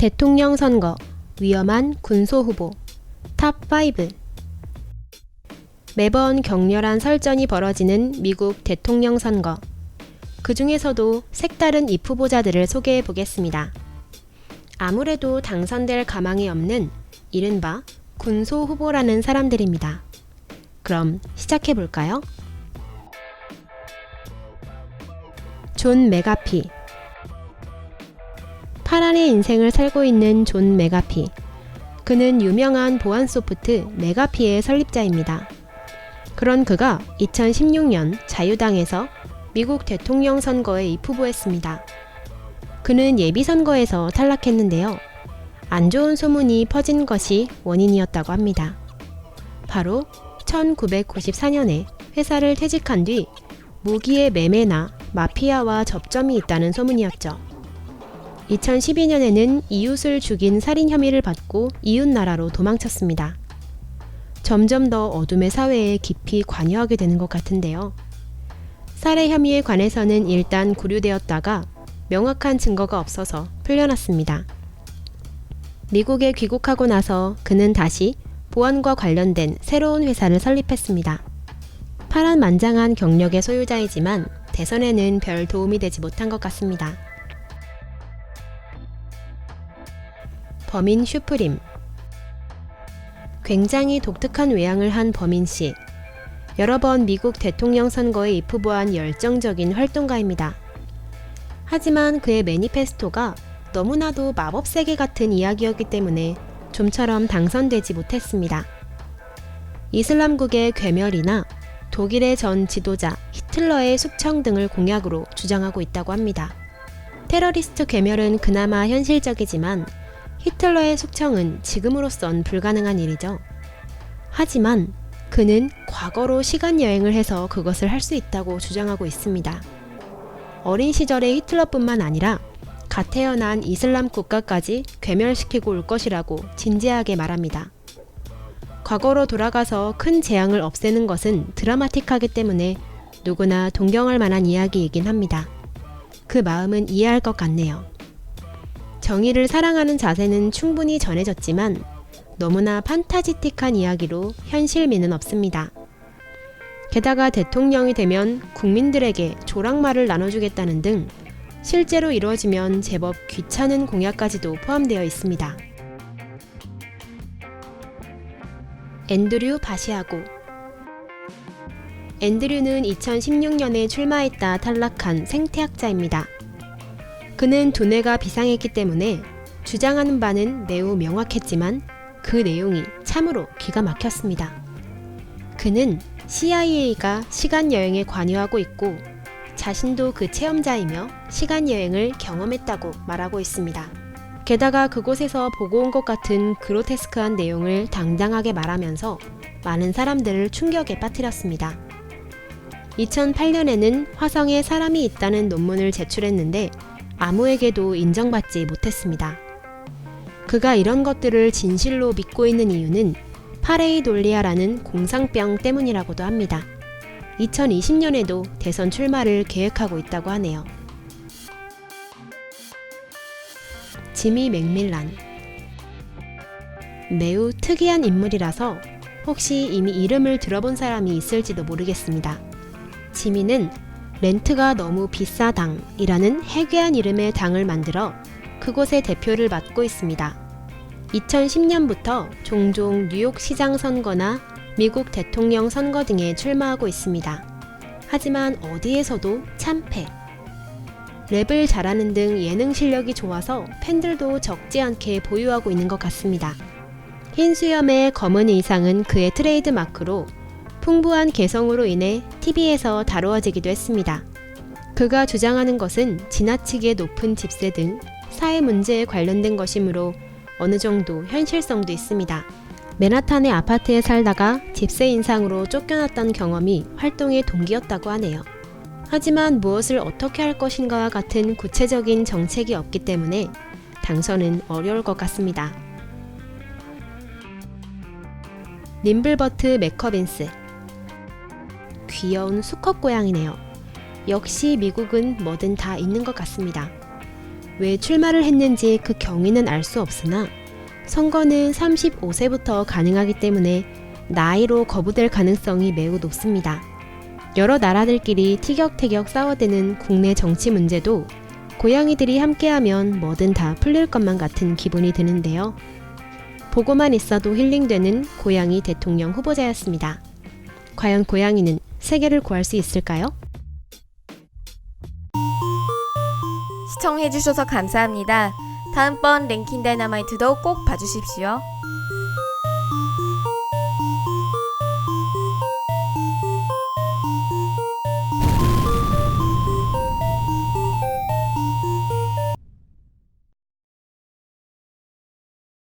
대통령 선거, 위험한 군소 후보, 탑 5. 매번 격렬한 설전이 벌어지는 미국 대통령 선거. 그 중에서도 색다른 이 후보자들을 소개해 보겠습니다. 아무래도 당선될 가망이 없는 이른바 군소 후보라는 사람들입니다. 그럼 시작해 볼까요? 존 맥아피. 파란의 인생을 살고 있는 존 맥아피. 그는 유명한 보안 소프트 맥아피의 설립자입니다. 그런 그가 2016년 자유당에서 미국 대통령 선거에 입후보했습니다. 그는 예비선거에서 탈락했는데요. 안 좋은 소문이 퍼진 것이 원인이었다고 합니다. 바로 1994년에 회사를 퇴직한 뒤 무기의 매매나 마피아와 접점이 있다는 소문이었죠. 2012년에는 이웃을 죽인 살인 혐의를 받고 이웃나라로 도망쳤습니다. 점점 더 어둠의 사회에 깊이 관여하게 되는 것 같은데요. 살해 혐의에 관해서는 일단 구류되었다가 명확한 증거가 없어서 풀려났습니다. 미국에 귀국하고 나서 그는 다시 보안과 관련된 새로운 회사를 설립했습니다. 파란만장한 경력의 소유자이지만 대선에는 별 도움이 되지 못한 것 같습니다. 범인 슈프림. 굉장히 독특한 외양을 한 범인씨. 여러 번 미국 대통령 선거에 입후보한 열정적인 활동가입니다. 하지만 그의 매니페스토가 너무나도 마법 세계 같은 이야기였기 때문에 좀처럼 당선되지 못했습니다. 이슬람국의 괴멸이나 독일의 전 지도자 히틀러의 숙청 등을 공약으로 주장하고 있다고 합니다. 테러리스트 괴멸은 그나마 현실적이지만 히틀러의 숙청은 지금으로선 불가능한 일이죠. 하지만 그는 과거로 시간여행을 해서 그것을 할 수 있다고 주장하고 있습니다. 어린 시절의 히틀러뿐만 아니라 갓 태어난 이슬람 국가까지 괴멸시키고 올 것이라고 진지하게 말합니다. 과거로 돌아가서 큰 재앙을 없애는 것은 드라마틱하기 때문에 누구나 동경할 만한 이야기이긴 합니다. 그 마음은 이해할 것 같네요. 정의를 사랑하는 자세는 충분히 전해졌지만 너무나 판타지틱한 이야기로 현실미는 없습니다. 게다가 대통령이 되면 국민들에게 조랑말을 나눠주겠다는 등 실제로 이루어지면 제법 귀찮은 공약까지도 포함되어 있습니다. 앤드류 바시아고. 앤드류는 2016년에 출마했다 탈락한 생태학자입니다. 그는 두뇌가 비상했기 때문에 주장하는 바는 매우 명확했지만 그 내용이 참으로 기가 막혔습니다. 그는 CIA가 시간여행에 관여하고 있고 자신도 그 체험자이며 시간여행을 경험했다고 말하고 있습니다. 게다가 그곳에서 보고 온 것 같은 그로테스크한 내용을 당당하게 말하면서 많은 사람들을 충격에 빠뜨렸습니다. 2008년에는 화성에 사람이 있다는 논문을 제출했는데 아무에게도 인정받지 못했습니다. 그가 이런 것들을 진실로 믿고 있는 이유는 파레이돌리아라는 공상병 때문이라고도 합니다. 2020년에도 대선 출마를 계획하고 있다고 하네요. 지미 맥밀란. 매우 특이한 인물이라서 혹시 이미 이름을 들어본 사람이 있을지도 모르겠습니다. 지미는 렌트가 너무 비싸당이라는 해괴한 이름의 당을 만들어 그곳의 대표를 맡고 있습니다. 2010년부터 종종 뉴욕 시장 선거나 미국 대통령 선거 등에 출마하고 있습니다. 하지만 어디에서도 참패. 랩을 잘하는 등 예능 실력이 좋아서 팬들도 적지 않게 보유하고 있는 것 같습니다. 흰 수염의 검은 의상은 그의 트레이드 마크로 풍부한 개성으로 인해 TV에서 다루어지기도 했습니다. 그가 주장하는 것은 지나치게 높은 집세 등 사회 문제에 관련된 것이므로 어느 정도 현실성도 있습니다. 맨하탄의 아파트에 살다가 집세 인상으로 쫓겨났던 경험이 활동의 동기였다고 하네요. 하지만 무엇을 어떻게 할 것인가와 같은 구체적인 정책이 없기 때문에 당선은 어려울 것 같습니다. 림블버트 맥커빈스. 귀여운 수컷 고양이네요. 역시 미국은 뭐든 다 있는 것 같습니다. 왜 출마를 했는지 그 경위는 알 수 없으나 선거는 35세부터 가능하기 때문에 나이로 거부될 가능성이 매우 높습니다. 여러 나라들끼리 티격태격 싸워대는 국내 정치 문제도 고양이들이 함께하면 뭐든 다 풀릴 것만 같은 기분이 드는데요. 보고만 있어도 힐링되는 고양이 대통령 후보자였습니다. 과연 고양이는 세계를 구할 수 있을까요? 시청해주셔서 감사합니다. 다음번 랭킹 다이너마이트도 꼭 봐주십시오.